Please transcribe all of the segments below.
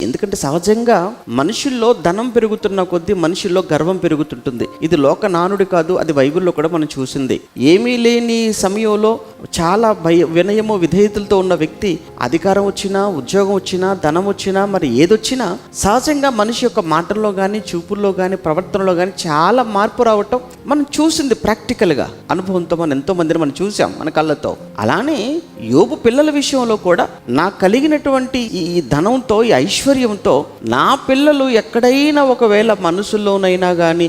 ఎందుకంటే సహజంగా మనుషుల్లో ధనం పెరుగుతున్న కొద్దీ మనుషుల్లో గర్వం పెరుగుతుంటుంది. ఇది లోక నానుడి కాదు, అది బైబిల్లో కూడా మనం చూసింది. ఏమీ లేని సమయంలో చాలా వినయము విధేయతలతో ఉన్న వ్యక్తి అధికారం వచ్చినా, ఉద్యోగం వచ్చినా, ధనం వచ్చినా, మరి ఏదొచ్చినా సహజంగా మనిషి యొక్క మాటల్లో కానీ, చూపుల్లో కానీ, ప్రవర్తనలో కానీ చాలా మార్పు రావటం మనం చూసింది. ప్రాక్టికల్గా అనుభవంతో మనం ఎంతో మందిని మనం చూసాం మన కళ్ళతో. అలానే యోబు పిల్లల విషయంలో కూడా నాకు కలిగినటువంటి ఈ ధనంతో, ఈ ఐశ్వర్యంతో నా పిల్లలు ఎక్కడైనా ఒకవేళ మనసులోనైనా కానీ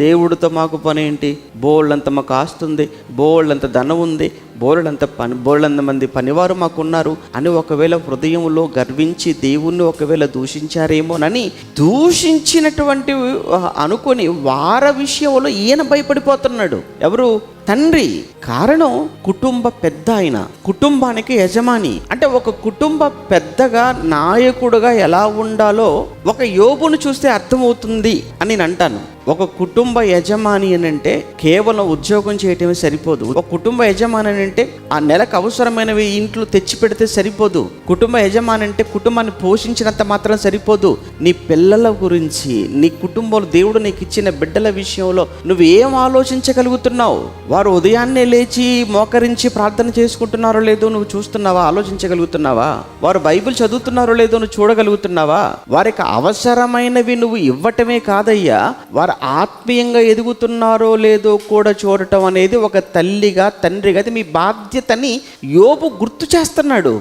దేవుడితో మాకు పని ఏంటి, బోళ్ళంత మాకు ఆస్తుంది, బోళ్ళంత ధనం ఉంది, బోళ్ళంత మంది పనివారు మాకున్నారు అని ఒకవేళ హృదయంలో గర్వించి దేవుణ్ణి ఒకవేళ దూషించారేమోనని దూషించినటువంటి అనుకొని వారి విషయంలో ఈయన భయపడిపోతున్నాడు. ఎవరు? తండ్రి. కారణం కుటుంబ పెద్ద ఆయన, కుటుంబానికి యజమాని. అంటే ఒక కుటుంబ పెద్దగా నాయకుడుగా ఎలా ఉండాలో ఒక యోబును చూస్తే అర్థమవుతుంది అని నేను అంటాను. ఒక కుటుంబ యజమాని అని అంటే కేవలం ఉద్యోగం చేయటమే సరిపోదు. ఒక కుటుంబ యజమాని అంటే ఆ నెలకు అవసరమైనవి ఇంట్లో తెచ్చి పెడితే సరిపోదు. కుటుంబ యజమాని అంటే కుటుంబాన్ని పోషించినంత మాత్రం సరిపోదు. నీ పిల్లల గురించి, నీ కుటుంబంలో దేవుడు నీకు ఇచ్చిన బిడ్డల విషయంలో నువ్వు ఏం ఆలోచించగలుగుతున్నావు? వారు ఉదయాన్నే లేచి మోకరించి ప్రార్థన చేసుకుంటున్నారో లేదో నువ్వు చూస్తున్నావా? ఆలోచించగలుగుతున్నావా? వారు బైబిల్ చదువుతున్నారో లేదో నువ్వు చూడగలుగుతున్నావా? వారికి అవసరమైనవి నువ్వు ఇవ్వటమే కాదయ్యా, వారు ఆత్మీయంగా ఎదుగుతున్నారో లేదో కూడా చూడటం అనేది ఒక తల్లిగా, తండ్రిగా అది మీ బాధ్యతని యోబు గుర్తు చేస్తున్నాడు.